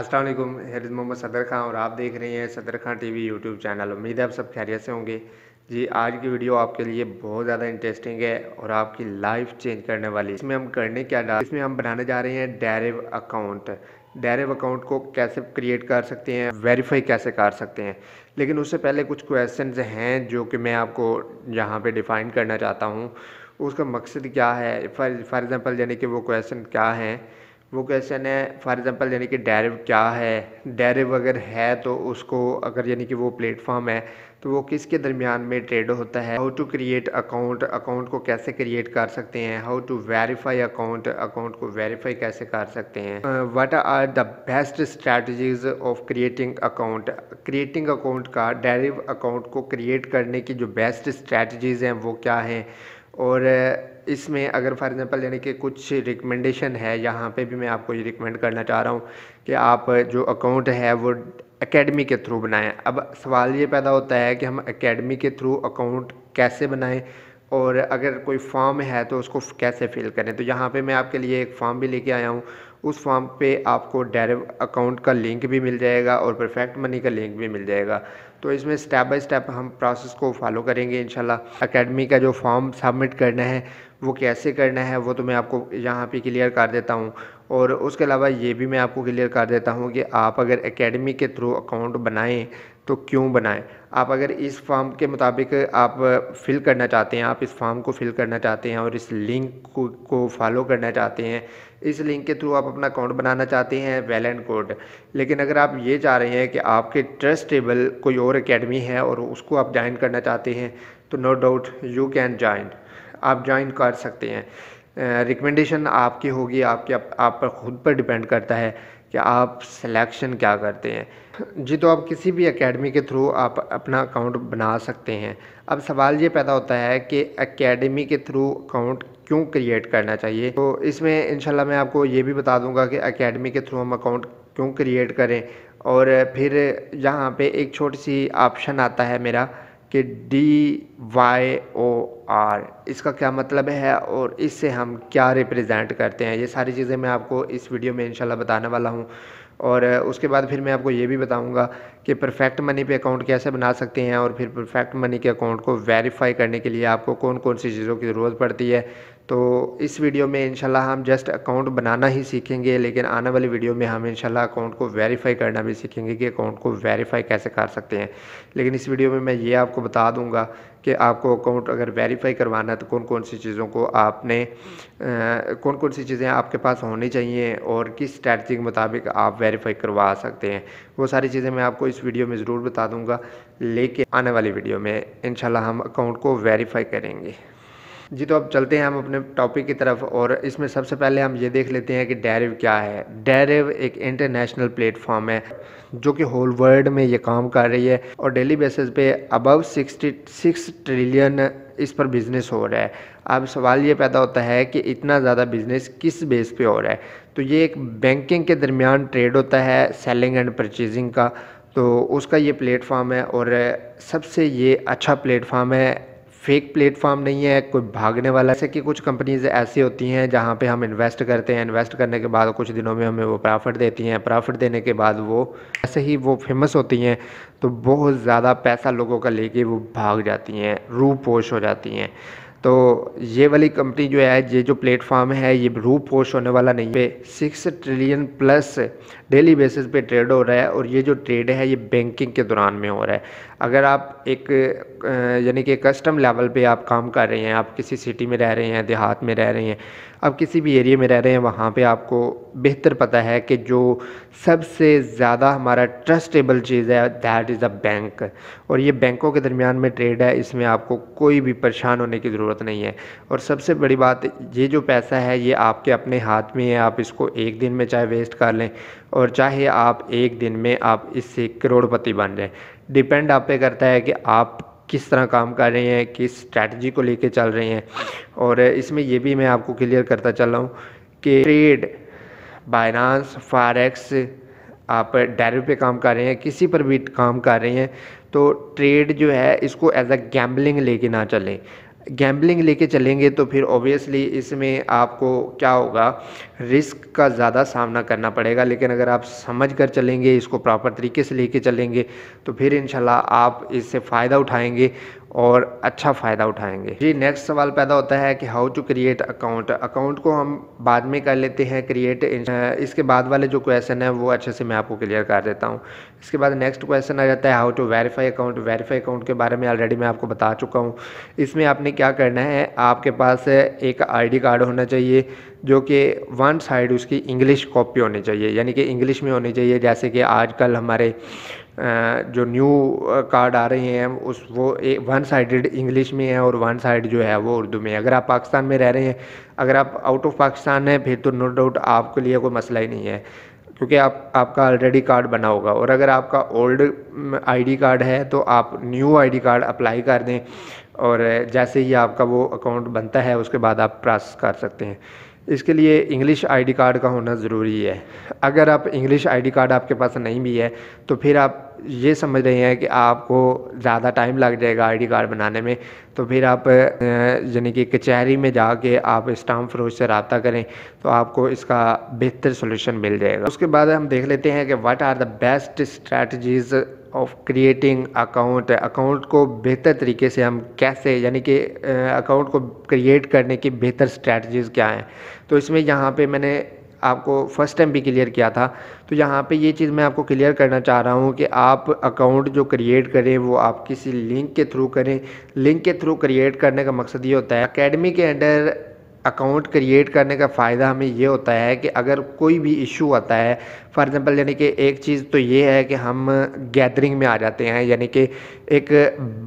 अस्सलाम वालेकुम, हियर मोहम्मद सदर खां और आप देख रहे हैं सदर खां टीवी यूट्यूब चैनल। उम्मीद है आप सब खैरियत से होंगे। जी, आज की वीडियो आपके लिए बहुत ज़्यादा इंटरेस्टिंग है और आपकी लाइफ चेंज करने वाली है। इसमें हम बनाने जा रहे हैं डेरिव अकाउंट। डेरिव अकाउंट को कैसे क्रिएट कर सकते हैं, वेरीफाई कैसे कर सकते हैं। लेकिन उससे पहले कुछ क्वेश्चंस हैं जो कि मैं आपको यहाँ पे डिफ़ाइन करना चाहता हूँ। उसका मकसद क्या है, फॉर एग्ज़ाम्पल यानी कि वो क्वेश्चन क्या हैं। वो क्वेश्चन है फॉर एग्ज़ाम्पल यानी कि डेरिव क्या है, डेरिव अगर है तो उसको अगर यानी कि वो प्लेटफॉर्म है तो वो किसके दरमियान में ट्रेड होता है। How to create account, account को कैसे क्रिएट कर सकते हैं। How to verify account, account को वेरीफाई कैसे कर सकते हैं। What are the best strategies of creating account, creating account का डेरिव अकाउंट को क्रिएट करने की जो बेस्ट स्ट्रैटेजीज़ हैं वो क्या हैं। और इसमें अगर फॉर एग्ज़ाम्पल यानी कि कुछ रिकमेंडेशन है, यहाँ पे भी मैं आपको ये रिकमेंड करना चाह रहा हूँ कि आप जो अकाउंट है वो एकेडमी के थ्रू बनाएं। अब सवाल ये पैदा होता है कि हम एकेडमी के थ्रू अकाउंट कैसे बनाएं और अगर कोई फॉर्म है तो उसको कैसे फिल करें। तो यहाँ पे मैं आपके लिए एक फॉर्म भी लेके आया हूँ। उस फॉर्म पे आपको डेरिव अकाउंट का लिंक भी मिल जाएगा और परफेक्ट मनी का लिंक भी मिल जाएगा। तो इसमें स्टेप बाय स्टेप हम प्रोसेस को फॉलो करेंगे इंशाल्लाह। एकेडमी का जो फॉर्म सबमिट करना है वो कैसे करना है वो तो मैं आपको यहाँ पे क्लियर कर देता हूँ। और उसके अलावा ये भी मैं आपको क्लियर कर देता हूँ कि आप अगर एकेडमी के थ्रू अकाउंट बनाएं तो क्यों बनाएं। आप अगर इस फॉर्म के मुताबिक आप फिल करना चाहते हैं, आप इस फॉर्म को फिल करना चाहते हैं और इस लिंक को फॉलो करना चाहते हैं, इस लिंक के थ्रू आप अपना अकाउंट बनाना चाहते हैं वेल एंड गुड। लेकिन अगर आप ये चाह रहे हैं कि आपके ट्रस्टेबल कोई और एकेडमी है और उसको आप ज्वाइन करना चाहते हैं तो no doubt you can join, आप ज्वाइन कर सकते हैं। रिकमेंडेशन आपकी होगी, आप पर खुद पर डिपेंड करता है कि आप सिलेक्शन क्या करते हैं। जी, तो आप किसी भी एकेडमी के थ्रू आप अपना अकाउंट बना सकते हैं। अब सवाल ये पैदा होता है कि एकेडमी के थ्रू अकाउंट क्यों क्रिएट करना चाहिए। तो इसमें इंशाल्लाह मैं आपको ये भी बता दूंगा कि एकेडमी के थ्रू हम अकाउंट क्यों क्रिएट करें। और फिर यहाँ पे एक छोटी सी ऑप्शन आता है मेरा कि DYOR, इसका क्या मतलब है और इससे हम क्या रिप्रेजेंट करते हैं। ये सारी चीज़ें मैं आपको इस वीडियो में इंशाल्लाह बताने वाला हूँ। और उसके बाद फिर मैं आपको ये भी बताऊंगा कि परफेक्ट मनी पे अकाउंट कैसे बना सकते हैं और फिर परफेक्ट मनी के अकाउंट को वेरीफाई करने के लिए आपको कौन कौन सी चीज़ों की ज़रूरत पड़ती है। तो इस वीडियो में इंशाल्लाह हम जस्ट अकाउंट बनाना ही सीखेंगे, लेकिन आने वाली वीडियो में हम इंशाल्लाह अकाउंट को वेरीफाई करना भी सीखेंगे कि अकाउंट को वेरीफाई कैसे कर सकते हैं। लेकिन इस वीडियो में मैं ये आपको बता दूंगा कि आपको अकाउंट अगर वेरीफाई करवाना है तो कौन कौन सी चीज़ों को आपने कौन कौन सी चीज़ें आपके पास होनी चाहिए और किस स्ट्रैटेजी के मुताबिक आप वेरीफाई करवा सकते हैं। वो सारी चीज़ें मैं आपको इस वीडियो में ज़रूर बता दूंगा, लेकिन आने वाली वीडियो में इंशाल्लाह हम अकाउंट को वेरीफाई करेंगे। जी, तो अब चलते हैं हम अपने टॉपिक की तरफ और इसमें सबसे पहले हम ये देख लेते हैं कि डेरिव क्या है। डेरिव एक इंटरनेशनल प्लेटफॉर्म है जो कि होल वर्ल्ड में ये काम कर रही है और डेली बेसिस पे अबव 66 ट्रिलियन इस पर बिज़नेस हो रहा है। अब सवाल ये पैदा होता है कि इतना ज़्यादा बिज़नेस किस बेस पे हो रहा है। तो ये एक बैंकिंग के दरमियान ट्रेड होता है, सेलिंग एंड परचेजिंग का, तो उसका ये प्लेटफॉर्म है और सबसे ये अच्छा प्लेटफॉर्म है। फेक प्लेटफॉर्म नहीं है, कोई भागने वाला। जैसे कि कुछ कंपनीज ऐसी होती हैं जहाँ पे हम इन्वेस्ट करते हैं, इन्वेस्ट करने के बाद कुछ दिनों में हमें वो प्रॉफिट देती हैं, प्रॉफिट देने के बाद वो ऐसे ही वो फेमस होती हैं तो बहुत ज़्यादा पैसा लोगों का लेके वो भाग जाती हैं, रूपोश हो जाती हैं। तो ये वाली कंपनी जो है, ये जो प्लेटफॉर्म है, ये रूपोश होने वाला नहीं है। 6 ट्रिलियन प्लस डेली बेसिस पे ट्रेड हो रहा है और ये जो ट्रेड है ये बैंकिंग के दौरान में हो रहा है। अगर आप एक यानी कि कस्टम लेवल पे आप काम कर रहे हैं, आप किसी सिटी में रह रहे हैं, देहात में रह रहे हैं, आप किसी भी एरिया में रह रहे हैं, वहाँ पे आपको बेहतर पता है कि जो सबसे ज़्यादा हमारा ट्रस्टेबल चीज़ है दैट इज़ अ बैंक। और ये बैंकों के दरमियान में ट्रेड है, इसमें आपको कोई भी परेशान होने की ज़रूरत नहीं है। और सबसे बड़ी बात, ये जो पैसा है ये आपके अपने हाथ में है। आप इसको एक दिन में चाहे वेस्ट कर लें और चाहे आप एक दिन में आप इससे करोड़पति बन जाएं। डिपेंड आप पे करता है कि आप किस तरह काम कर रहे हैं, किस स्ट्रैटेजी को लेके चल रहे हैं। और इसमें ये भी मैं आपको क्लियर करता चल रहा हूँ कि ट्रेड, बाइनांस, फॉरेक्स, आप डेरिव पे काम कर रहे हैं, किसी पर भी काम कर रहे हैं, तो ट्रेड जो है इसको एज अ गैम्बलिंग लेके ना चलें। गैम्बलिंग लेके चलेंगे तो फिर ऑब्वियसली इसमें आपको क्या होगा, रिस्क का ज़्यादा सामना करना पड़ेगा। लेकिन अगर आप समझ कर चलेंगे, इसको प्रॉपर तरीके से लेके चलेंगे तो फिर इंशाल्लाह आप इससे फ़ायदा उठाएंगे और अच्छा फ़ायदा उठाएंगे। जी, नेक्स्ट सवाल पैदा होता है कि how to create account. Account को हम बाद में कर लेते हैं क्रिएट, इसके बाद वाले जो क्वेश्चन है वो अच्छे से मैं आपको क्लियर कर देता हूँ। इसके बाद नेक्स्ट क्वेश्चन आ जाता है how to verify account. Verify account के बारे में ऑलरेडी मैं आपको बता चुका हूँ। इसमें आपने क्या करना है, आपके पास एक आईडी कार्ड होना चाहिए जो कि वन साइड उसकी इंग्लिश कॉपी होनी चाहिए, यानी कि इंग्लिश में होनी चाहिए। जैसे कि आजकल हमारे जो न्यू कार्ड आ रहे हैं उस वो वन साइडेड इंग्लिश में है और वन साइड जो है वो उर्दू में है। अगर आप पाकिस्तान में रह रहे हैं, अगर आप आउट ऑफ पाकिस्तान हैं, फिर तो नो डाउट आपके लिए कोई मसला ही नहीं है, क्योंकि आपका ऑलरेडी कार्ड बना होगा। और अगर आपका ओल्ड आईडी कार्ड है तो आप न्यू आईडी कार्ड अप्लाई कर दें और जैसे ही आपका वो अकाउंट बनता है उसके बाद आप प्रोसेस कर सकते हैं। इसके लिए इंग्लिश आईडी कार्ड का होना ज़रूरी है। अगर आप इंग्लिश आईडी कार्ड आपके पास नहीं भी है तो फिर आप ये समझ रहे हैं कि आपको ज़्यादा टाइम लग जाएगा आईडी कार्ड बनाने में, तो फिर आप यानी कि कचहरी में जाके आप स्टाम्प फरोश से रब्ता करें तो आपको इसका बेहतर सलूशन मिल जाएगा। उसके बाद हम देख लेते हैं कि what are the best strategies of creating account. Account को बेहतर तरीके से हम कैसे, यानी कि अकाउंट को क्रिएट करने की बेहतर स्ट्रैटेजीज़ क्या हैं। तो इसमें यहाँ पे मैंने आपको फर्स्ट टाइम भी क्लियर किया था, तो यहाँ पे ये चीज़ मैं आपको क्लियर करना चाह रहा हूँ कि आप अकाउंट जो क्रिएट करें वो आप किसी लिंक के थ्रू करें। लिंक के थ्रू क्रिएट करने का मकसद ये होता है, एकेडमी के अंडर अकाउंट क्रिएट करने का फ़ायदा हमें ये होता है कि अगर कोई भी इशू आता है, फॉर एग्ज़ाम्पल यानी कि एक चीज़ तो ये है कि हम गैदरिंग में आ जाते हैं, यानी कि एक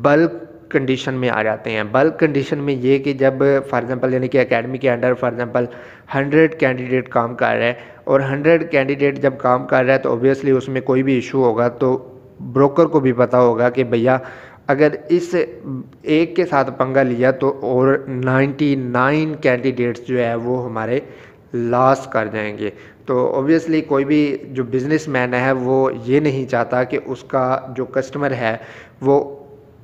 बल्क कंडीशन में आ जाते हैं। बल्क कंडीशन में ये कि जब फॉर एग्ज़ाम्पल यानी कि एकेडमी के अंडर फॉर एग्ज़ाम्पल 100 कैंडिडेट काम कर रहे हैं और 100 कैंडिडेट जब काम कर रहा है तो ऑब्वियसली उसमें कोई भी इशू होगा तो ब्रोकर को भी पता होगा कि भैया अगर इस एक के साथ पंगा लिया तो और 99 कैंडिडेट्स जो है वो हमारे लॉस कर जाएंगे। तो ऑब्वियसली कोई भी जो बिज़नेसमैन है वो ये नहीं चाहता कि उसका जो कस्टमर है वो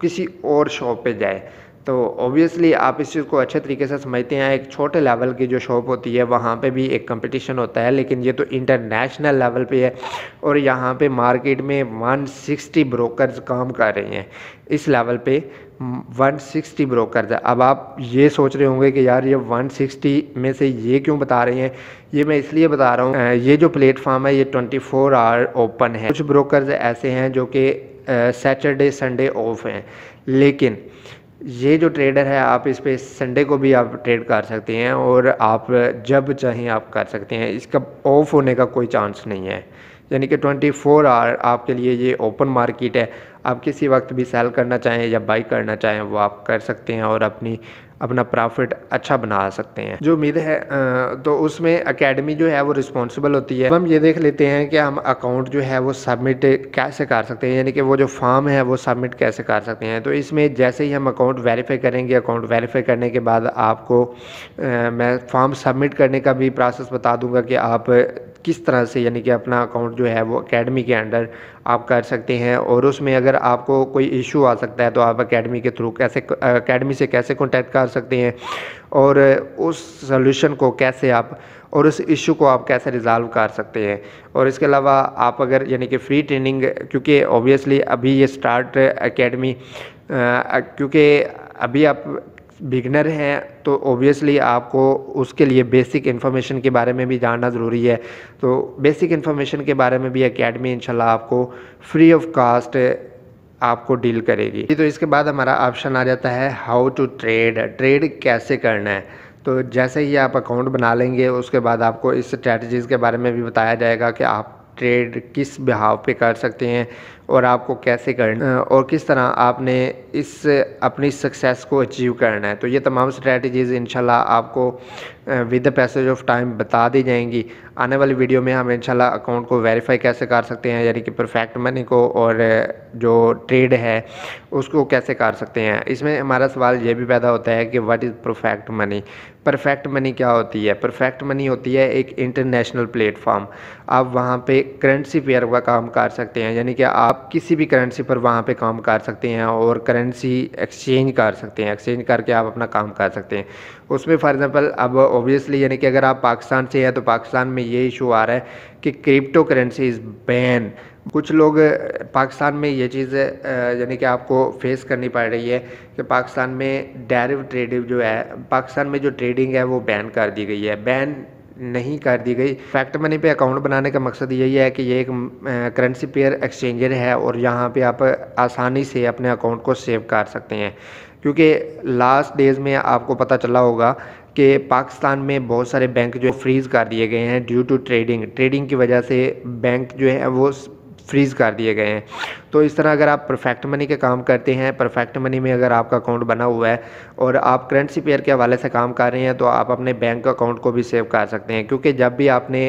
किसी और शॉप पे जाए। तो ऑब्वियसली आप इस चीज़ को अच्छे तरीके से समझते हैं। एक छोटे लेवल की जो शॉप होती है वहाँ पे भी एक कंपटीशन होता है, लेकिन ये तो इंटरनेशनल लेवल पे है और यहाँ पे मार्केट में 160 ब्रोकर्स काम कर रहे हैं। इस लेवल पे 160 ब्रोकर्स है। अब आप ये सोच रहे होंगे कि यार ये 160 में से ये क्यों बता रहे हैं, ये मैं इसलिए बता रहा हूँ, ये जो प्लेटफॉर्म है ये 24 आवर ओपन है। कुछ ब्रोकर्स ऐसे हैं जो कि सैटरडे संडे ऑफ हैं, लेकिन ये जो ट्रेडर है आप इस पे संडे को भी आप ट्रेड कर सकते हैं और आप जब चाहें आप कर सकते हैं। इसका ऑफ होने का कोई चांस नहीं है, यानी कि 24 आवर आपके लिए ये ओपन मार्केट है। आप किसी वक्त भी सेल करना चाहें या बाई करना चाहें वो आप कर सकते हैं और अपना प्रॉफिट अच्छा बना सकते हैं। जो उम्मीद है तो उसमें एकेडमी जो है वो रिस्पॉन्सिबल होती है। हम ये देख लेते हैं कि हम अकाउंट जो है वो सबमिट कैसे कर सकते हैं, यानी कि वो जो फॉर्म है वो सबमिट कैसे कर सकते हैं। तो इसमें जैसे ही हम अकाउंट वेरीफाई करेंगे, अकाउंट वेरीफाई करने के बाद आपको मैं फॉर्म सबमिट करने का भी प्रोसेस बता दूंगा कि आप किस तरह से यानी कि अपना अकाउंट जो है वो एकेडमी के अंडर आप कर सकते हैं। और उसमें अगर आपको कोई इशू आ सकता है तो आप एकेडमी के थ्रू एकेडमी से कैसे कांटेक्ट कर सकते हैं और उस सॉल्यूशन को कैसे आप और उस इशू को आप कैसे रिज़ॉल्व कर सकते हैं। और इसके अलावा आप अगर यानी कि फ्री ट्रेनिंग, क्योंकि ऑब्वियसली अभी ये स्टार्ट एकेडमी, क्योंकि अभी आप बिगनर हैं तो ऑब्वियसली आपको उसके लिए बेसिक इन्फॉर्मेशन के बारे में भी जानना ज़रूरी है। तो बेसिक इन्फॉर्मेशन के बारे में भी एकेडमी इंशाल्लाह आपको फ्री ऑफ कास्ट आपको डील करेगी। तो इसके बाद हमारा ऑप्शन आ जाता है हाउ टू ट्रेड कैसे करना है। तो जैसे ही आप अकाउंट बना लेंगे उसके बाद आपको इस स्ट्रैटेजीज़ के बारे में भी बताया जाएगा कि आप ट्रेड किस बिहाव पे कर सकते हैं और आपको कैसे करना और किस तरह आपने इस अपनी सक्सेस को अचीव करना है। तो ये तमाम स्ट्रैटेजीज़ इंशाल्लाह आपको with the passage of time बता दी जाएंगी। आने वाली वीडियो में हम इंशाल्लाह अकाउंट को वेरीफाई कैसे कर सकते हैं, यानी कि परफेक्ट मनी को, और जो ट्रेड है उसको कैसे कर सकते हैं। इसमें हमारा सवाल ये भी पैदा होता है कि what is perfect money. Perfect money क्या होती है? परफेक्ट मनी होती है एक इंटरनेशनल प्लेटफॉर्म। आप वहाँ पे करेंसी पेयर का काम कर सकते हैं, यानी कि आप आप किसी भी करेंसी पर वहाँ पे काम कर सकते हैं और करेंसी एक्सचेंज कर सकते हैं, एक्सचेंज करके आप अपना काम कर सकते हैं उसमें। फॉर एग्जांपल अब ऑब्वियसली यानी कि अगर आप पाकिस्तान से हैं तो पाकिस्तान में ये इशू आ रहा है कि क्रिप्टो करेंसी इज़ बैन। कुछ लोग पाकिस्तान में ये चीज़ यानी कि आपको फेस करनी पड़ रही है कि पाकिस्तान में डेरिवेटिव ट्रेडिंग जो है, पाकिस्तान में जो ट्रेडिंग है वो बैन कर दी गई है। बैन नहीं कर दी गई। फैक्ट मनी पे अकाउंट बनाने का मकसद यही है कि ये एक करेंसी पेयर एक्सचेंजर है और यहाँ पे आप आसानी से अपने अकाउंट को सेव कर सकते हैं। क्योंकि लास्ट डेज़ में आपको पता चला होगा कि पाकिस्तान में बहुत सारे बैंक जो फ्रीज़ कर दिए गए हैं ड्यू टू ट्रेडिंग की वजह से बैंक जो है वो फ्रीज़ कर दिए गए हैं। तो इस तरह अगर आप परफेक्ट मनी के काम करते हैं, परफेक्ट मनी में अगर आपका अकाउंट बना हुआ है और आप करेंसी पेयर के हवाले से काम कर रहे हैं तो आप अपने बैंक अकाउंट को भी सेव कर सकते हैं। क्योंकि जब भी आपने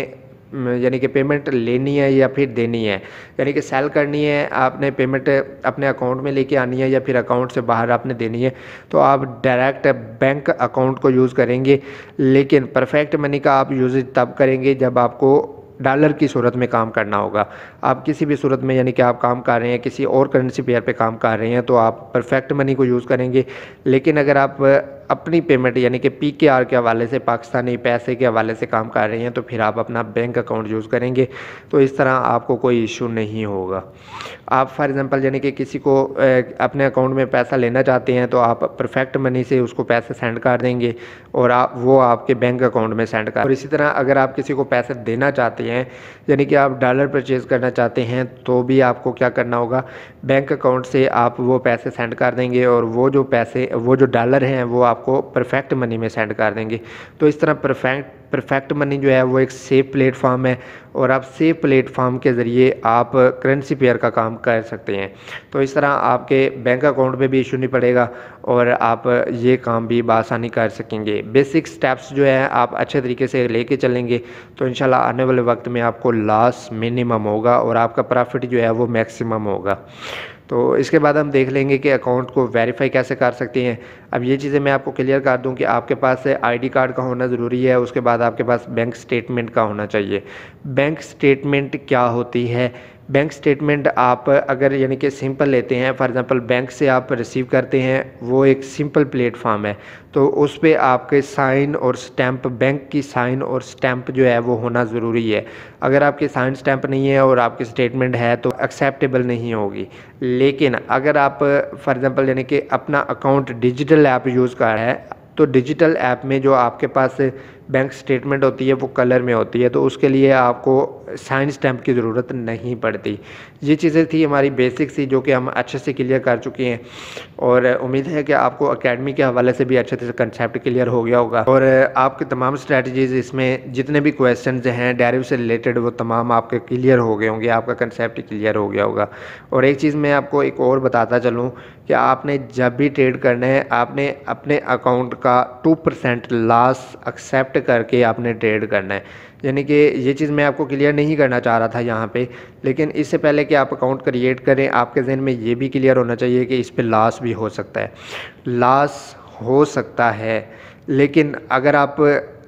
यानी कि पेमेंट लेनी है या फिर देनी है, यानी कि सेल करनी है, आपने पेमेंट अपने अकाउंट में लेके आनी है या फिर अकाउंट से बाहर आपने देनी है, तो आप डायरेक्ट बैंक अकाउंट को यूज़ करेंगे। लेकिन परफेक्ट मनी का आप यूज़ तब करेंगे जब आपको डॉलर की सूरत में काम करना होगा। आप किसी भी सूरत में यानी कि आप काम कर रहे हैं, किसी और करेंसी पेयर पे काम कर रहे हैं तो आप परफेक्ट मनी को यूज़ करेंगे। लेकिन अगर आप अपनी पेमेंट यानी कि PKR के हवाले से, पाकिस्तानी पैसे के हवाले से काम कर रहे हैं तो फिर आप अपना बैंक अकाउंट यूज़ करेंगे। तो इस तरह आपको कोई इशू नहीं होगा। आप फॉर एग्ज़ाम्पल यानी कि किसी को अपने अकाउंट में पैसा लेना चाहते हैं तो आप परफेक्ट मनी से उसको पैसे सेंड कर देंगे और वो आपके बैंक अकाउंट में सेंड कर। और इसी तरह अगर आप किसी को पैसे देना चाहते हैं यानी कि आप डॉलर परचेज़ करना चाहते हैं तो भी आपको क्या करना होगा, बैंक अकाउंट से आप वो पैसे सेंड कर देंगे और वो जो डॉलर हैं वो आपको परफेक्ट मनी में सेंड कर देंगे। तो इस तरह परफेक्ट मनी जो है वो एक सेफ प्लेटफॉर्म है और आप सेफ प्लेटफॉर्म के ज़रिए आप करेंसी पेयर का काम कर सकते हैं। तो इस तरह आपके बैंक अकाउंट पे भी इशू नहीं पड़ेगा और आप ये काम भी बआसानी कर सकेंगे। बेसिक स्टेप्स जो है आप अच्छे तरीके से लेके चलेंगे तो इंशाल्लाह आने वाले वक्त में आपको लॉस मिनिमम होगा और आपका प्रॉफिट जो है वो मैक्सिमम होगा। तो इसके बाद हम देख लेंगे कि अकाउंट को वेरीफाई कैसे कर सकते हैं। अब ये चीज़ें मैं आपको क्लियर कर दूं कि आपके पास ID कार्ड का होना ज़रूरी है, उसके बाद आपके पास बैंक स्टेटमेंट का होना चाहिए। बैंक स्टेटमेंट क्या होती है? बैंक स्टेटमेंट आप अगर यानी कि सिंपल लेते हैं, फॉर एग्ज़ाम्पल बैंक से आप रिसीव करते हैं, वो एक सिंपल प्लेटफॉर्म है तो उस पर आपके साइन और स्टैंप, बैंक की साइन और स्टैंप जो है वो होना ज़रूरी है। अगर आपके साइन स्टैंप नहीं है और आपकी स्टेटमेंट है तो एक्सेप्टेबल नहीं होगी। लेकिन अगर आप फॉर एग्ज़ाम्पल यानी कि अपना अकाउंट डिजिटल ऐप यूज़ कर रहा है तो डिजिटल ऐप में जो आपके पास बैंक स्टेटमेंट होती है वो कलर में होती है तो उसके लिए आपको साइन स्टैंप की ज़रूरत नहीं पड़ती। ये चीज़ें थी हमारी बेसिक सी जो कि हम अच्छे से क्लियर कर चुके हैं और उम्मीद है कि आपको एकेडमी के हवाले से भी अच्छे से कंसेप्ट क्लियर हो गया होगा और आपके तमाम स्ट्रैटेजीज़, इसमें जितने भी क्वेश्चंस हैं डेरिवेटिव से रिलेटेड वो तमाम आपके क्लियर हो गए होंगे, आपका कंसेप्ट क्लियर हो गया होगा। और एक चीज़ मैं आपको एक और बताता चलूँ कि आपने जब भी ट्रेड करना है आपने अपने अकाउंट का 2% लॉस एक्सेप्ट करके आपने ट्रेड करना है। यानी कि ये चीज़ मैं आपको क्लियर नहीं करना चाह रहा था यहाँ पे, लेकिन इससे पहले कि आप अकाउंट क्रिएट करें आपके जहन में ये भी क्लियर होना चाहिए कि इस पे लॉस भी हो सकता है। लॉस हो सकता है लेकिन अगर आप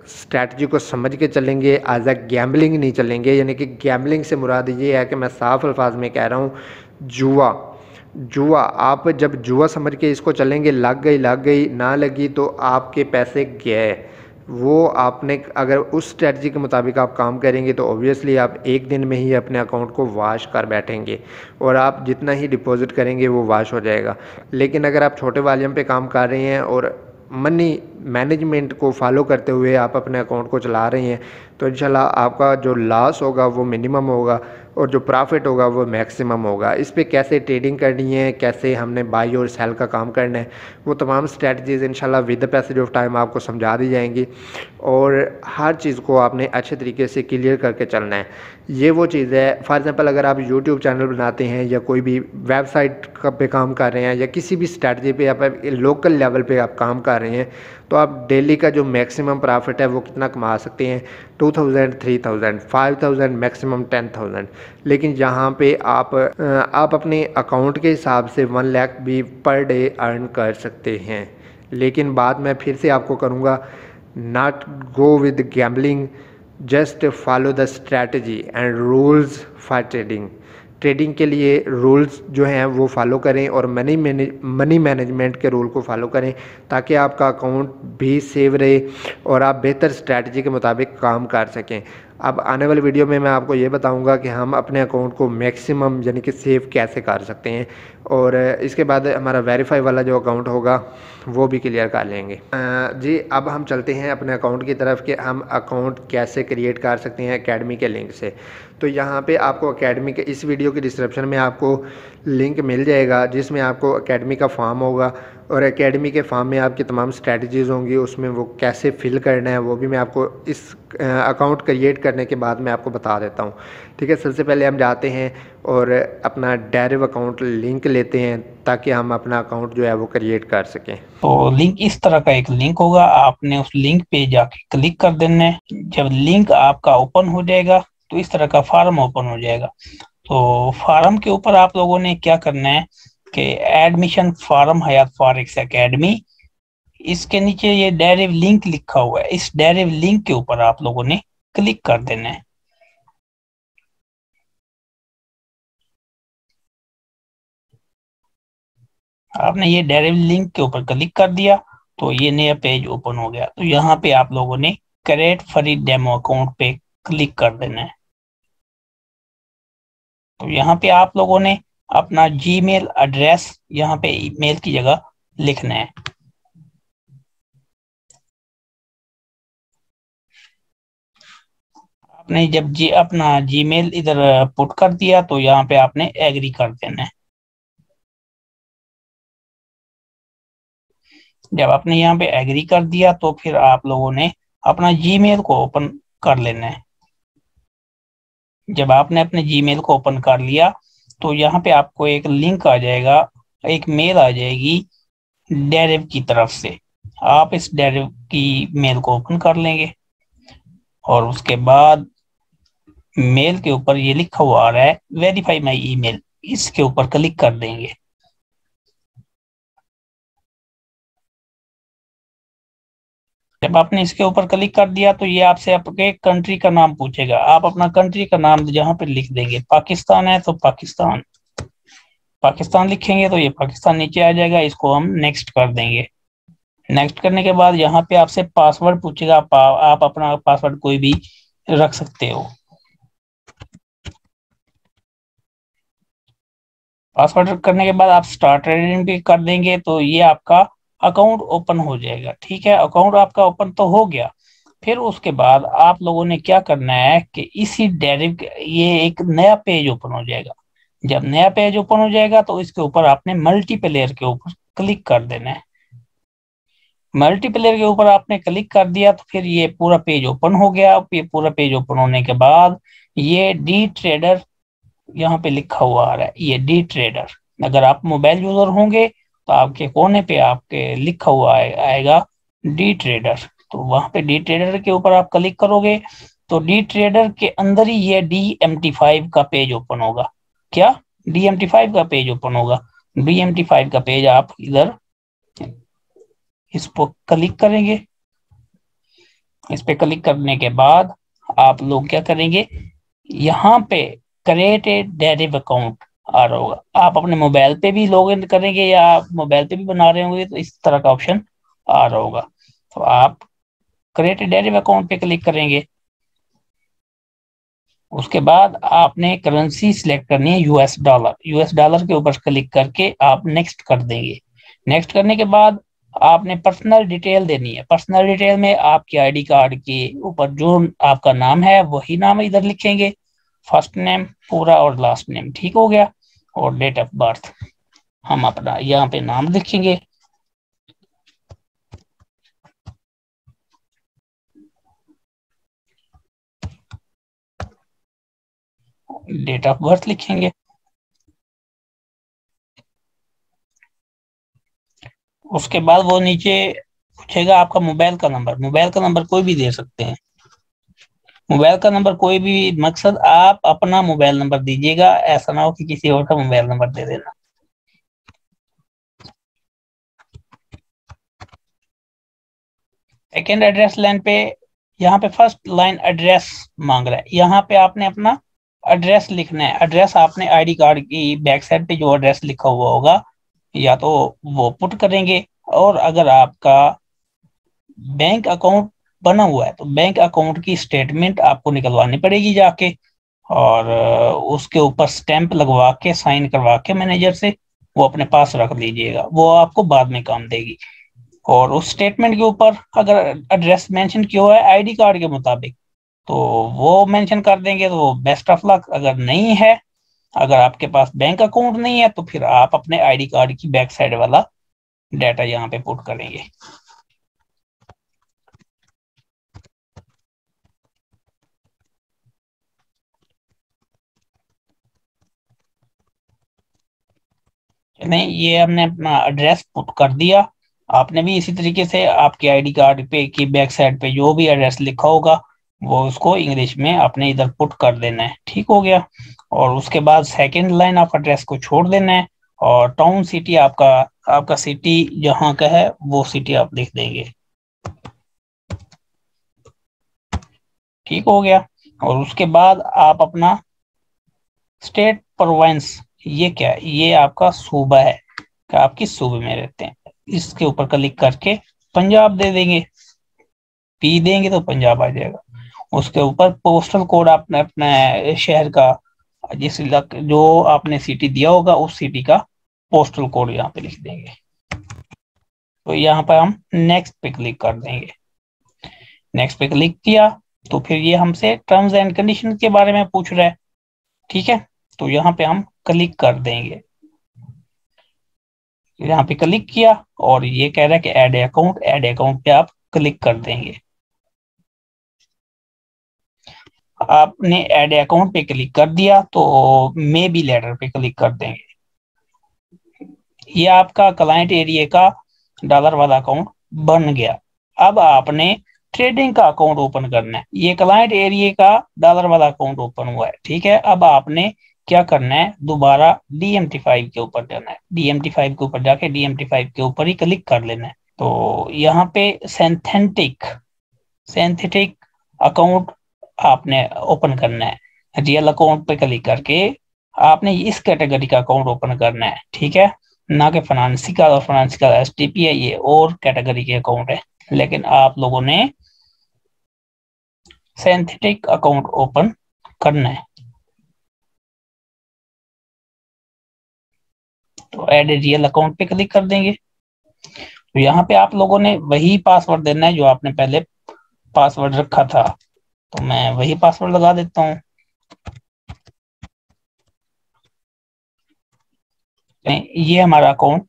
स्ट्रैटेजी को समझ के चलेंगे, एज अ गैम्बलिंग नहीं चलेंगे। यानी कि गैम्बलिंग से मुराद ये है कि मैं साफ अल्फाज में कह रहा हूँ, जुआ। आप जब जुआ समझ के इसको चलेंगे, लग गई ना लगी तो आपके पैसे गए। वो आपने अगर उस स्ट्रेटजी के मुताबिक आप काम करेंगे तो ऑब्वियसली आप एक दिन में ही अपने अकाउंट को वॉश कर बैठेंगे और आप जितना ही डिपॉजिट करेंगे वो वॉश हो जाएगा। लेकिन अगर आप छोटे वॉल्यूम पे काम कर रहे हैं और मनी मैनेजमेंट को फॉलो करते हुए आप अपने अकाउंट को चला रहे हैं तो इंशाल्लाह आपका जो लॉस होगा वो मिनिमम होगा और जो प्रॉफिट होगा वो मैक्सिमम होगा। इस पे कैसे ट्रेडिंग करनी है, कैसे हमने बाई और सेल का काम करना है, वो तमाम स्ट्रेटजीज़ इंशाल्लाह with the passage of time आपको समझा दी जाएंगी और हर चीज़ को आपने अच्छे तरीके से क्लियर करके चलना है। ये वो चीज़ है, फॉर एग्ज़ाम्पल अगर आप यूट्यूब चैनल बनाते हैं या कोई भी वेबसाइट पे काम कर रहे हैं या किसी भी स्ट्रेटजी पे आप लोकल लेवल पे आप काम कर रहे हैं तो आप डेली का जो मैक्सिमम प्रॉफिट है वो कितना कमा सकते हैं, 2000, 3000, 5000, मैक्सिमम 10,000। लेकिन यहाँ पे आप अपने अकाउंट के हिसाब से 1 लाख भी पर डे अर्न कर सकते हैं। लेकिन बात मैं फिर से आपको करूँगा, not go with gambling, just follow the strategy and rules for trading. Trading के लिए रूल्स जो हैं वो फॉलो करें और मनी मैनेजमेंट के रूल को फॉलो करें, ताकि आपका अकाउंट भी सेव रहे और आप बेहतर स्ट्रैटेजी के मुताबिक काम कर सकें। अब आने वाली वीडियो में मैं आपको ये बताऊंगा कि हम अपने अकाउंट को मैक्सिमम यानी कि सेव कैसे कर सकते हैं, और इसके बाद हमारा वेरीफाई वाला जो अकाउंट होगा वो भी क्लियर कर लेंगे। जी, अब हम चलते हैं अपने अकाउंट की तरफ कि हम अकाउंट कैसे क्रिएट कर सकते हैं एकेडमी के लिंक से। तो यहाँ पे आपको एकेडमी के इस वीडियो के डिस्क्रिप्शन में आपको लिंक मिल जाएगा, जिसमें आपको एकेडमी का फॉर्म होगा और एकेडमी के फॉर्म में आपकी तमाम स्ट्रैटेजीज़ होंगी, उसमें वो कैसे फिल करना है वो भी मैं आपको इस अकाउंट क्रिएट करने के बाद मैं आपको बता देता हूँ। ठीक है, सबसे पहले हम जाते हैं और अपना डायरेक्ट अकाउंट लिंक लेते हैं ताकि हम अपना अकाउंट जो है वो क्रिएट कर सकें। तो लिंक इस तरह का एक लिंक होगा, आपने उस लिंक पे जाके क्लिक कर देना है। जब लिंक आपका ओपन हो जाएगा तो इस तरह का फॉर्म ओपन हो जाएगा। तो फॉर्म के ऊपर आप लोगों ने क्या करना है कि एडमिशन फॉर्म हयात फॉरेक्स एकेडमी, इसके नीचे ये डायरेक्ट लिंक लिखा हुआ है, इस डायरेक्ट लिंक के ऊपर आप लोगों ने क्लिक कर देना है। आपने ये डायरेक्ट लिंक के ऊपर क्लिक कर दिया तो ये नया पेज ओपन हो गया। तो यहाँ पे आप लोगों ने क्रिएट फ्री डेमो अकाउंट पे क्लिक कर देना है। तो यहाँ पे आप लोगों ने अपना जीमेल एड्रेस यहाँ पे ईमेल की जगह लिखना है। आपने जब अपना जीमेल इधर पुट कर दिया तो यहाँ पे आपने एग्री कर देना है। जब आपने यहाँ पे एग्री कर दिया तो फिर आप लोगों ने अपना जीमेल को ओपन कर लेना है। जब आपने अपने जीमेल को ओपन कर लिया तो यहाँ पे आपको एक लिंक आ जाएगा, एक मेल आ जाएगी डेरिव की तरफ से। आप इस डेरिव की मेल को ओपन कर लेंगे और उसके बाद मेल के ऊपर ये लिखा हुआ आ रहा है वेरीफाई माई ईमेल, इसके ऊपर क्लिक कर देंगे। जब आपने इसके ऊपर क्लिक कर दिया तो ये आपसे आपके कंट्री का नाम पूछेगा। आप अपना कंट्री का नाम जहाँ पे लिख देंगे, पाकिस्तान है तो पाकिस्तान, पाकिस्तान लिखेंगे तो ये पाकिस्तान नीचे आ जाएगा। इसको हम नेक्स्ट कर देंगे। नेक्स्ट करने के बाद यहाँ पे आपसे पासवर्ड पूछेगा, आप अपना पासवर्ड कोई भी रख सकते हो। पासवर्ड करने के बाद आप स्टार्ट ट्रेडिंग भी कर देंगे तो ये आपका अकाउंट ओपन हो जाएगा। ठीक है, अकाउंट आपका ओपन तो हो गया। फिर उसके बाद आप लोगों ने क्या करना है कि इसी डेरिव ये एक नया पेज ओपन हो जाएगा। जब नया पेज ओपन हो जाएगा तो इसके ऊपर आपने मल्टीप्लेयर के ऊपर क्लिक कर देना है। मल्टीप्लेयर के ऊपर आपने क्लिक कर दिया तो फिर ये पूरा पेज ओपन हो गया। ये पूरा पेज ओपन होने के बाद ये डी ट्रेडर यहाँ पे लिखा हुआ आ रहा है, ये डी ट्रेडर। अगर आप मोबाइल यूजर होंगे तो आपके कोने पे आपके लिखा हुआ आएगा डी ट्रेडर। तो वहां पे डी ट्रेडर के ऊपर आप क्लिक करोगे तो डी ट्रेडर के अंदर ही ये DMT5 का पेज ओपन होगा। क्या DMT5 का पेज ओपन होगा? DMT5 का पेज आप इधर इस पर क्लिक करेंगे। इस पे क्लिक करने के बाद आप लोग क्या करेंगे, यहाँ पे क्रिएट ए डेरिव अकाउंट आ रहा होगा। आप अपने मोबाइल पे भी लॉग इन करेंगे या आप मोबाइल पे भी बना रहे होंगे तो इस तरह का ऑप्शन आ रहा होगा। तो आप क्रिएट ए डेरिव अकाउंट पे क्लिक करेंगे। उसके बाद आपने करेंसी सिलेक्ट करनी है यूएस डॉलर। यूएस डॉलर के ऊपर क्लिक करके आप नेक्स्ट कर देंगे। नेक्स्ट करने के बाद आपने पर्सनल डिटेल देनी है। पर्सनल डिटेल में आपके आईडी कार्ड के ऊपर जो आपका नाम है वही नाम इधर लिखेंगे, फर्स्ट नेम पूरा और लास्ट नेम। ठीक हो गया। और डेट ऑफ बर्थ हम अपना यहाँ पे नाम लिखेंगे। डेट ऑफ बर्थ लिखेंगे। उसके बाद वो नीचे पूछेगा आपका मोबाइल का नंबर। मोबाइल का नंबर कोई भी दे सकते हैं। मोबाइल का नंबर कोई भी, मकसद आप अपना मोबाइल नंबर दीजिएगा, ऐसा ना हो कि किसी और का मोबाइल नंबर दे देना। सेकेंड एड्रेस लाइन पे यहाँ पे फर्स्ट लाइन एड्रेस मांग रहा है, यहाँ पे आपने अपना एड्रेस लिखना है। एड्रेस आपने आईडी कार्ड की बैक साइड पे जो एड्रेस लिखा हुआ होगा या तो वो पुट करेंगे, और अगर आपका बैंक अकाउंट बना हुआ है तो बैंक अकाउंट की स्टेटमेंट आपको निकलवानी पड़ेगी जाके, और उसके ऊपर स्टैंप लगवा के साइन करवा के मैनेजर से वो अपने पास रख लीजिएगा, वो आपको बाद में काम देगी। और उस स्टेटमेंट के ऊपर अगर एड्रेस मेंशन किया हुआ है आईडी कार्ड के मुताबिक तो वो मेंशन कर देंगे, तो वो बेस्ट ऑफ लक। अगर नहीं है, अगर आपके पास बैंक अकाउंट नहीं है, तो फिर आप अपने आईडी कार्ड की बैक साइड वाला डाटा यहाँ पे पुट करेंगे। नहीं, ये हमने अपना एड्रेस पुट कर दिया। आपने भी इसी तरीके से आपके आईडी कार्ड पे की बैक साइड पे जो भी एड्रेस लिखा होगा वो उसको इंग्लिश में आपने इधर पुट कर देना है। ठीक हो गया। और उसके बाद सेकंड लाइन ऑफ एड्रेस को छोड़ देना है, और टाउन सिटी आपका आपका सिटी जहाँ का है वो सिटी आप लिख देंगे। ठीक हो गया। और उसके बाद आप अपना स्टेट प्रोविंस, ये क्या है, ये आपका सूबा है कि आप किस सूबे में रहते हैं, इसके ऊपर क्लिक करके पंजाब दे देंगे। पी देंगे तो पंजाब आ जाएगा। उसके ऊपर पोस्टल कोड आपने अपने शहर का, जिस इलाके जो आपने सिटी दिया होगा उस सिटी का पोस्टल कोड यहाँ पे लिख देंगे। तो यहाँ पर हम नेक्स्ट पे क्लिक कर देंगे। नेक्स्ट पे क्लिक किया तो फिर ये हमसे टर्म्स एंड कंडीशन के बारे में पूछ रहा है। ठीक है, तो यहाँ पे हम क्लिक कर देंगे। यहाँ पे क्लिक किया और ये कह रहा है कि ऐड अकाउंट, ऐड अकाउंट पे आप क्लिक कर देंगे। आपने ऐड अकाउंट पे क्लिक कर दिया तो मे बी लेटर पे क्लिक कर देंगे। ये आपका क्लाइंट एरिया का डॉलर वाला अकाउंट बन गया। अब आपने ट्रेडिंग का अकाउंट ओपन करना है। ये क्लाइंट एरिया का डॉलर वाला अकाउंट ओपन हुआ है। ठीक है, अब आपने क्या करना है, दोबारा DMT5 के ऊपर जाना है। DMT5 के ऊपर जाके DMT5 के ऊपर ही क्लिक कर लेना है। तो यहाँ पे सिंथेटिक अकाउंट आपने ओपन करना है। रियल अकाउंट पे क्लिक करके आपने इस कैटेगरी का अकाउंट ओपन करना है। ठीक है, ना कि फाइनेंशियल और फाइनेंशियल STP है, ये और कैटेगरी के अकाउंट है। लेकिन आप लोगों ने सिंथेटिक अकाउंट ओपन करना है। तो ऐड रियल अकाउंट पे क्लिक कर देंगे। तो यहाँ पे आप लोगों ने वही पासवर्ड देना है जो आपने पहले पासवर्ड रखा था। तो मैं वही पासवर्ड लगा देता हूँ। ये हमारा अकाउंट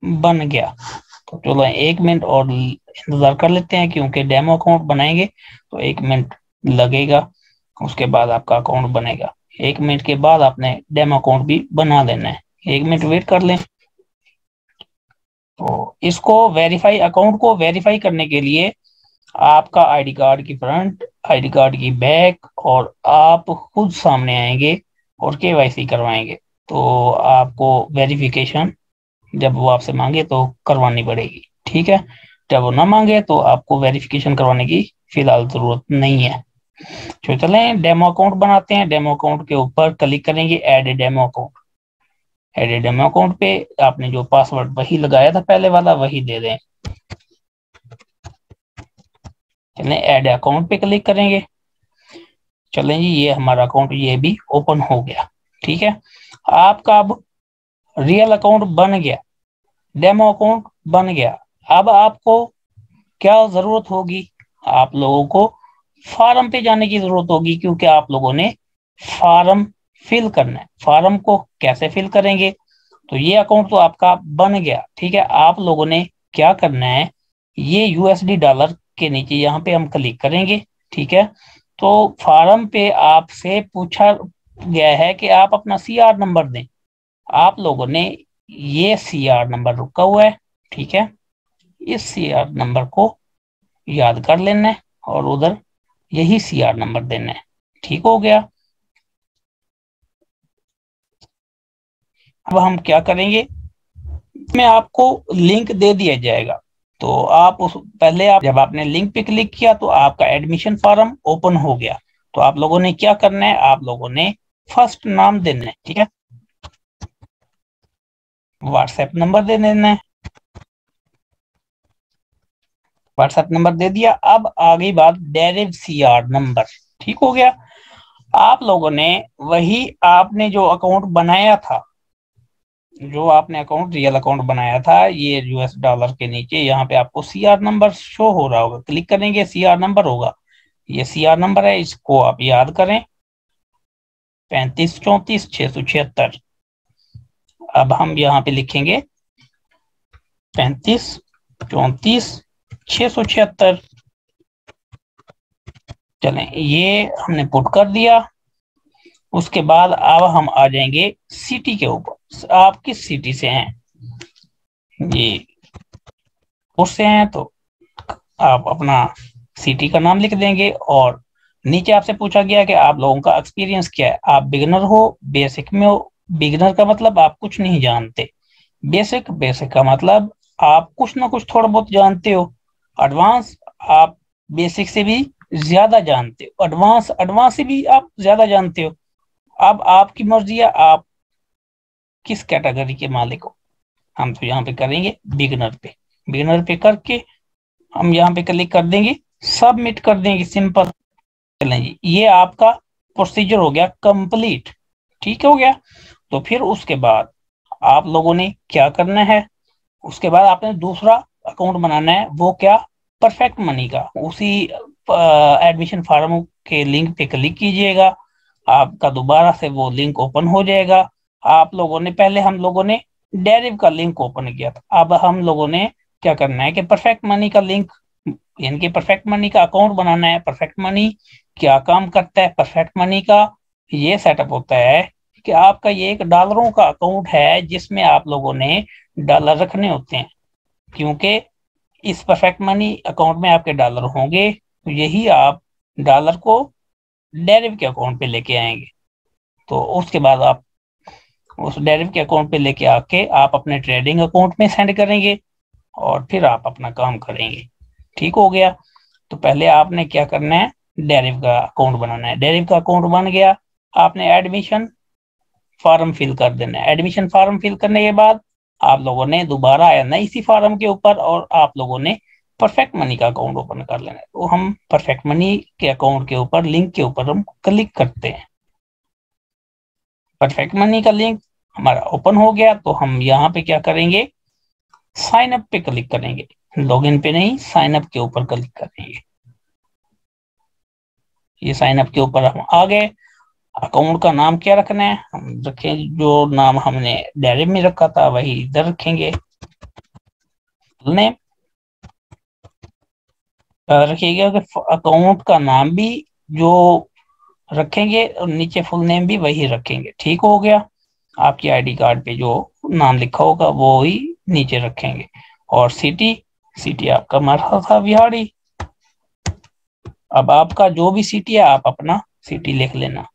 बन गया। तो चलो 1 मिनट और इंतजार कर लेते हैं, क्योंकि डेमो अकाउंट बनाएंगे तो 1 मिनट लगेगा, उसके बाद आपका अकाउंट बनेगा। 1 मिनट के बाद आपने डेमो अकाउंट भी बना देना है। 1 मिनट वेट कर लें। तो इसको वेरीफाई, अकाउंट को वेरीफाई करने के लिए आपका आईडी कार्ड की फ्रंट, आईडी कार्ड की बैक, और आप खुद सामने आएंगे और KYC करवाएंगे। तो आपको वेरिफिकेशन जब वो आपसे मांगे तो करवानी पड़ेगी। ठीक है, जब वो ना मांगे तो आपको वेरिफिकेशन करवाने की फिलहाल जरूरत नहीं है। तो चलें डेमो अकाउंट बनाते हैं। डेमो अकाउंट के ऊपर क्लिक करेंगे, add demo account. Add demo account पे आपने जो पासवर्ड वही लगाया था पहले वाला, वही दे दें। चलें ऐड अकाउंट पे क्लिक करेंगे। चलें जी, ये हमारा अकाउंट ये भी ओपन हो गया। ठीक है, आपका अब रियल अकाउंट बन गया, डेमो अकाउंट बन गया। अब आपको क्या जरूरत होगी, आप लोगों को फार्म पे जाने की जरूरत होगी, क्योंकि आप लोगों ने फार्म फिल करना है। फार्म को कैसे फिल करेंगे, तो ये अकाउंट तो आपका बन गया। ठीक है, आप लोगों ने क्या करना है, ये USD डॉलर के नीचे यहाँ पे हम क्लिक करेंगे। ठीक है, तो फार्म पे आपसे पूछा गया है कि आप अपना CR नंबर दें। आप लोगों ने ये CR नंबर रुका हुआ है। ठीक है, इस CR नंबर को याद कर लेना है और उधर यही CR नंबर देना है। ठीक हो गया। अब हम क्या करेंगे, में आपको लिंक दे दिया जाएगा। तो आप उस पहले आप जब आपने लिंक पे क्लिक किया तो आपका एडमिशन फॉर्म ओपन हो गया। तो आप लोगों ने क्या करना है, आप लोगों ने फर्स्ट नाम देना है, ठीक है, व्हाट्सएप नंबर दे देना है, व्हाट्सएप नंबर दे दिया। अब आ गई बात डेरिव सीआर नंबर, ठीक हो गया। आप लोगों ने वही आपने जो अकाउंट बनाया था, जो आपने अकाउंट रियल अकाउंट बनाया था, ये यूएस डॉलर के नीचे यहाँ पे आपको सीआर नंबर शो हो रहा होगा, क्लिक करेंगे सीआर नंबर होगा, ये सीआर नंबर है, इसको आप याद करें 35 34 676। अब हम यहाँ पे लिखेंगे 35 34 676। चलें, ये हमने पुट कर दिया। उसके बाद अब हम आ जाएंगे सिटी के ऊपर, आप किस सिटी से हैं, ये उससे हैं तो आप अपना सिटी का नाम लिख देंगे। और नीचे आपसे पूछा गया कि आप लोगों का एक्सपीरियंस क्या है, आप बिगिनर हो, बेसिक में हो। बिगिनर का मतलब आप कुछ नहीं जानते, बेसिक, बेसिक का मतलब आप कुछ ना कुछ थोड़ा बहुत जानते हो, एडवांस आप बेसिक से भी ज्यादा जानते हो, एडवांस एडवांस से भी आप ज्यादा जानते हो। अब आपकी मर्जी है, आप किस कैटेगरी के मालिक हो। हम तो यहाँ पे करेंगे बिगिनर पे, बिगिनर पे करके हम यहाँ पे क्लिक कर देंगे, सबमिट कर देंगे, सिंपल। चलें जी, ये आपका प्रोसीजर हो गया कंप्लीट, ठीक हो गया। तो फिर उसके बाद आप लोगों ने क्या करना है, उसके बाद आपने दूसरा अकाउंट बनाना है, वो क्या, परफेक्ट मनी का। उसी एडमिशन फॉर्म के लिंक पे क्लिक कीजिएगा, आपका दोबारा से वो लिंक ओपन हो जाएगा। आप लोगों ने पहले, हम लोगों ने डेरिव का लिंक ओपन किया था, अब हम लोगों ने क्या करना है कि परफेक्ट मनी का लिंक, यानी कि परफेक्ट मनी का अकाउंट बनाना है। परफेक्ट मनी क्या काम करता है, परफेक्ट मनी का ये सेटअप होता है कि आपका ये एक डॉलरों का अकाउंट है, जिसमें आप लोगों ने डॉलर रखने होते हैं, क्योंकि इस परफेक्ट मनी अकाउंट में आपके डॉलर होंगे, तो यही आप डॉलर को डेरिव के अकाउंट पे लेके आएंगे। तो उसके बाद आप उस डेरिव के अकाउंट पे लेके आके आप अपने ट्रेडिंग अकाउंट में सेंड करेंगे, और फिर आप अपना काम करेंगे, ठीक हो गया। तो पहले आपने क्या करना है, डेरिव का अकाउंट बनाना है। डेरिव का अकाउंट बन गया, आपने एडमिशन फॉर्म फिल कर देना है। एडमिशन फॉर्म फिल करने के बाद आप लोगों ने दोबारा आना इसी फॉर्म के ऊपर, और आप लोगों ने परफेक्ट मनी का अकाउंट ओपन कर लेना है। तो हम परफेक्ट मनी के अकाउंट के ऊपर, लिंक के ऊपर हम क्लिक करते हैं, परफेक्ट मनी का लिंक हमारा ओपन हो गया। तो हम यहाँ पे क्या करेंगे, साइन अप पे क्लिक करेंगे, लॉगिन पे नहीं, साइन अप के ऊपर क्लिक करेंगे। ये साइन अप के ऊपर हम आ गए। अकाउंट का नाम क्या रखना है, हम रखें जो नाम हमने डायरी में रखा था वही इधर रखेंगे, नेम रखिएगा। अकाउंट का नाम भी जो रखेंगे और नीचे फुल नेम भी वही रखेंगे, ठीक हो गया। आपकी आईडी कार्ड पे जो नाम लिखा होगा वो ही नीचे रखेंगे। और सिटी, सिटी आपका मरहा था बिहाड़ी। अब आपका जो भी सिटी है आप अपना सिटी लिख लेना।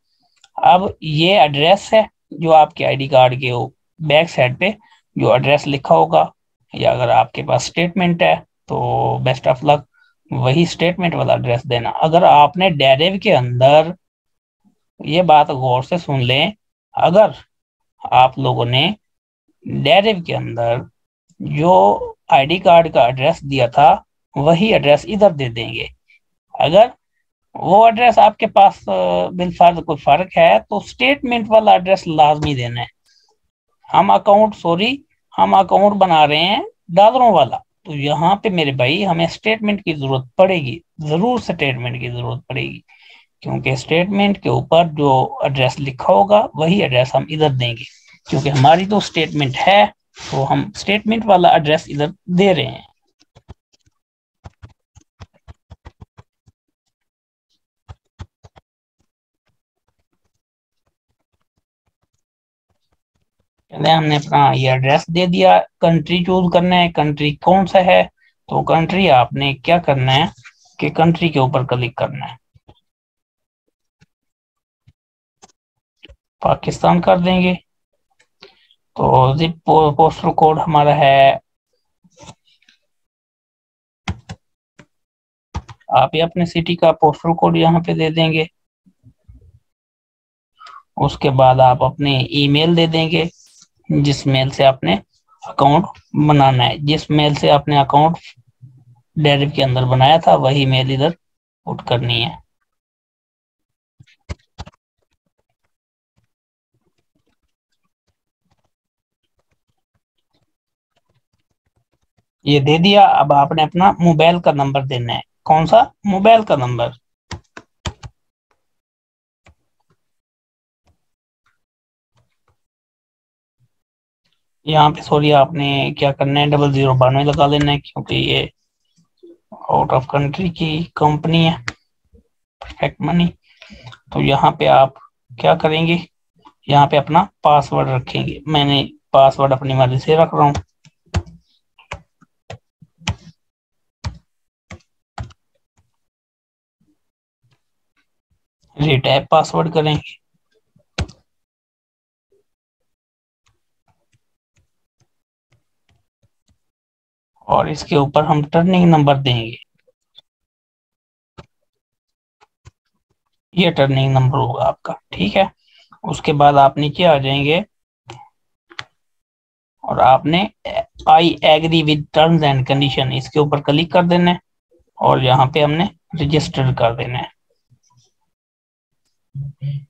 अब ये एड्रेस है जो आपके आईडी कार्ड के बैक साइड पे जो एड्रेस लिखा होगा, या अगर आपके पास स्टेटमेंट है तो बेस्ट ऑफ लक, वही स्टेटमेंट वाला एड्रेस देना। अगर आपने डेरिव के अंदर, ये बात गौर से सुन लें, अगर आप लोगों ने डेरिव के अंदर जो आईडी कार्ड का एड्रेस दिया था वही एड्रेस इधर दे देंगे। अगर वो एड्रेस आपके पास बिलफर्ज कोई फर्क है तो स्टेटमेंट वाला एड्रेस लाजमी देना है। हम अकाउंट बना रहे हैं डॉलरों वाला, तो यहाँ पे मेरे भाई हमें स्टेटमेंट की जरूरत पड़ेगी, जरूर स्टेटमेंट की जरूरत पड़ेगी, क्योंकि स्टेटमेंट के ऊपर जो एड्रेस लिखा होगा वही एड्रेस हम इधर देंगे, क्योंकि हमारी तो स्टेटमेंट है, तो हम स्टेटमेंट वाला एड्रेस इधर दे रहे हैं। पहले हमने अपना ये एड्रेस दे दिया। कंट्री चूज करना है, कंट्री कौन सा है, तो कंट्री आपने क्या करना है कि कंट्री के ऊपर क्लिक करना है, पाकिस्तान कर देंगे। तो जिप पोस्टल कोड हमारा है, आप ही अपने सिटी का पोस्टल कोड यहाँ पे दे देंगे। उसके बाद आप अपने ईमेल दे देंगे जिस मेल से आपने अकाउंट बनाना है। जिस मेल से आपने अकाउंट डेरिव के अंदर बनाया था वही मेल इधर पुट करनी है। ये दे दिया। अब आपने अपना मोबाइल का नंबर देना है। कौन सा? मोबाइल का नंबर। यहाँ पे सॉरी आपने क्या करना है, 0092 लगा देना है क्योंकि ये आउट ऑफ कंट्री की कंपनी है परफेक्ट मनी। तो यहाँ पे आप क्या करेंगे, यहाँ पे अपना पासवर्ड रखेंगे। मैंने पासवर्ड अपनी मर्जी से रख रहा हूँ। रिटाइप पासवर्ड करेंगे और इसके ऊपर हम टर्निंग नंबर देंगे। ये टर्निंग नंबर होगा आपका, ठीक है। उसके बाद आप नीचे आ जाएंगे और आपने I agree with terms and condition इसके ऊपर क्लिक कर देना है और यहाँ पे हमने रजिस्टर कर देना है।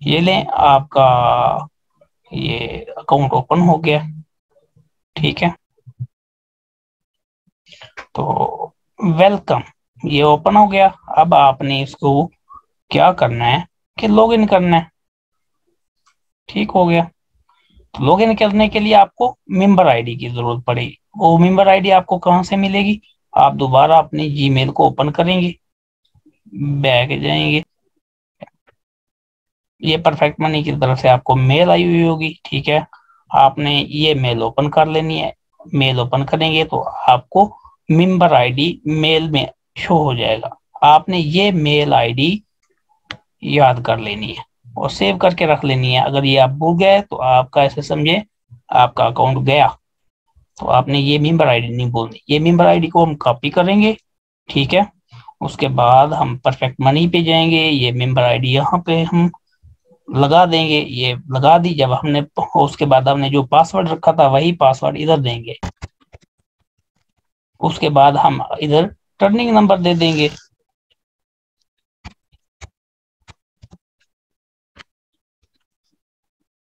ये लें, आपका ये अकाउंट ओपन हो गया, ठीक है। तो वेलकम, ये ओपन हो गया। अब आपने इसको क्या करना है कि लॉगिन करना है, ठीक हो गया। तो लॉगिन करने के लिए आपको मेंबर आईडी की जरूरत पड़ेगी। वो मेंबर आईडी आपको कहां से मिलेगी? आप दोबारा अपने जीमेल को ओपन करेंगे, बैक जाएंगे, ये परफेक्ट मनी की तरफ से आपको मेल आई हुई होगी, ठीक है। आपने ये मेल ओपन कर लेनी है। मेल ओपन करेंगे तो आपको मेंबर आईडी मेल में शो हो जाएगा। आपने ये मेल आईडी याद कर लेनी है और सेव करके रख लेनी है। अगर ये आप भूल गए तो आपका ऐसे समझे आपका अकाउंट गया। तो आपने ये मेंबर आईडी नहीं बोलनी। ये मेंबर आईडी को हम कॉपी करेंगे, ठीक है। उसके बाद हम परफेक्ट मनी पे जाएंगे। ये मेंबर आईडी यहाँ पे हम लगा देंगे। ये लगा दी जब हमने, उसके बाद हमने जो पासवर्ड रखा था वही पासवर्ड इधर देंगे। उसके बाद हम इधर टर्निंग नंबर दे देंगे।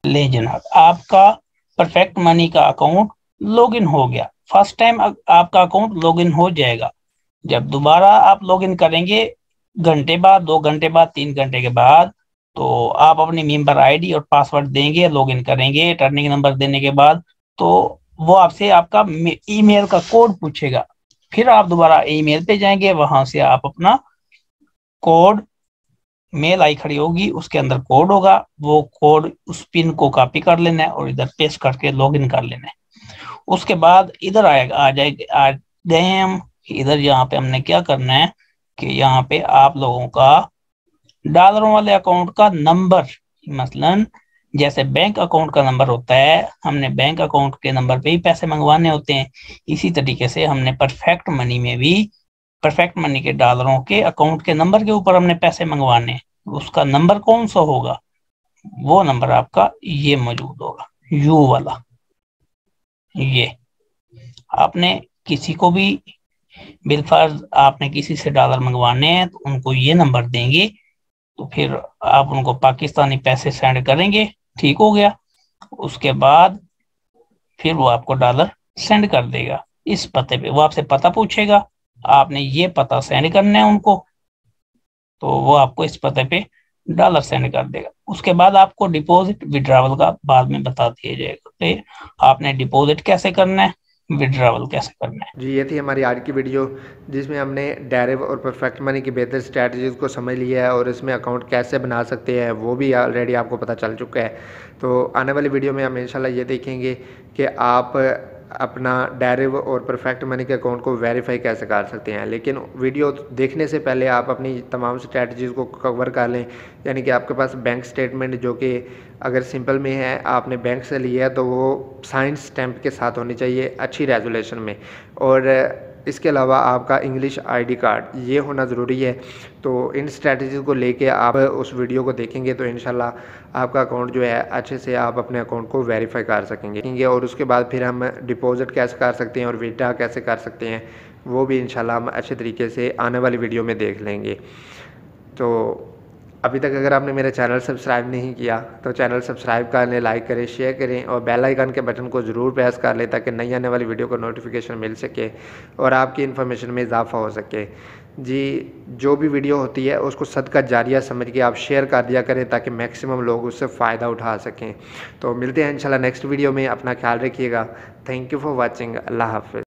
ले जनाब, आपका परफेक्ट मनी का अकाउंट लॉगिन हो गया। फर्स्ट टाइम आपका अकाउंट लॉगिन हो जाएगा। जब दोबारा आप लॉगिन करेंगे घंटे बाद, 2 घंटे बाद, 3 घंटे के बाद, तो आप अपनी मेंबर आईडी और पासवर्ड देंगे, लॉगिन करेंगे टर्निंग नंबर देने के बाद, तो वो आपसे आपका ईमेल का कोड पूछेगा। फिर आप दोबारा ईमेल पे जाएंगे, वहां से आप अपना कोड, मेल आई खड़ी होगी उसके अंदर कोड होगा, वो कोड उस पिन को कॉपी कर लेना है और इधर पेस्ट करके लॉगिन कर लेना है। उसके बाद इधर आएगा, आ गए हम इधर। यहाँ पे हमने क्या करना है कि यहाँ पे आप लोगों का डॉलरों वाले अकाउंट का नंबर, मसलन जैसे बैंक अकाउंट का नंबर होता है, हमने बैंक अकाउंट के नंबर पे ही पैसे मंगवाने होते हैं। इसी तरीके से हमने परफेक्ट मनी में भी परफेक्ट मनी के डॉलरों के अकाउंट के नंबर के ऊपर हमने पैसे मंगवाने हैं। उसका नंबर कौन सा होगा? वो नंबर आपका ये मौजूद होगा, यू वाला। ये आपने किसी को भी बिलफर्ज आपने किसी से डॉलर मंगवाने हैं तो उनको ये नंबर देंगे, तो फिर आप उनको पाकिस्तानी पैसे सेंड करेंगे, ठीक हो गया। उसके बाद फिर वो आपको डॉलर सेंड कर देगा इस पते पे। वो आपसे पता पूछेगा, आपने ये पता सेंड करना है उनको, तो वो आपको इस पते पे डॉलर सेंड कर देगा। उसके बाद आपको डिपॉजिट विड्रॉवल का बाद में बता दिया जाएगा कि आपने डिपॉजिट कैसे करना है, विड्रॉवल कैसे करना है। जी, ये थी हमारी आज की वीडियो जिसमें हमने डेरिव और परफेक्ट मनी की बेहतर स्ट्रैटेजीज़ को समझ लिया है और इसमें अकाउंट कैसे बना सकते हैं वो भी ऑलरेडी आपको पता चल चुका है। तो आने वाली वीडियो में हम इंशाल्लाह ये देखेंगे कि आप अपना डेरिव और परफेक्ट मनी के अकाउंट को वेरीफाई कैसे कर सकते हैं। लेकिन वीडियो देखने से पहले आप अपनी तमाम स्ट्रैटेजीज़ को कवर कर लें, यानी कि आपके पास बैंक स्टेटमेंट जो कि अगर सिंपल में है, आपने बैंक से लिया है तो वो साइन स्टैम्प के साथ होनी चाहिए अच्छी रेजोल्यूशन में। और इसके अलावा आपका इंग्लिश आईडी कार्ड ये होना ज़रूरी है। तो इन स्ट्रैटेजी को लेके आप उस वीडियो को देखेंगे तो इंशाल्लाह आपका अकाउंट जो है अच्छे से आप अपने अकाउंट को वेरीफाई कर सकेंगे। और उसके बाद फिर हम डिपॉजिट कैसे कर सकते हैं और विड्रॉ कैसे कर सकते हैं वो भी इंशाल्लाह हम अच्छे तरीके से आने वाली वीडियो में देख लेंगे। तो अभी तक अगर आपने मेरा चैनल सब्सक्राइब नहीं किया तो चैनल सब्सक्राइब कर लें, लाइक करें, शेयर करें और बेल आइकन के बटन को ज़रूर प्रेस कर लें ताकि नई आने वाली वीडियो को नोटिफिकेशन मिल सके और आपकी इन्फॉर्मेशन में इजाफा हो सके। जी, जो भी वीडियो होती है उसको सदका जारिया समझ के आप शेयर कर दिया करें ताकि मैक्सिमम लोग उससे फ़ायदा उठा सकें। तो मिलते हैं इंशाल्लाह नेक्स्ट वीडियो में। अपना ख्याल रखिएगा। Thank you for watching. अल्लाह हाफ़िज़।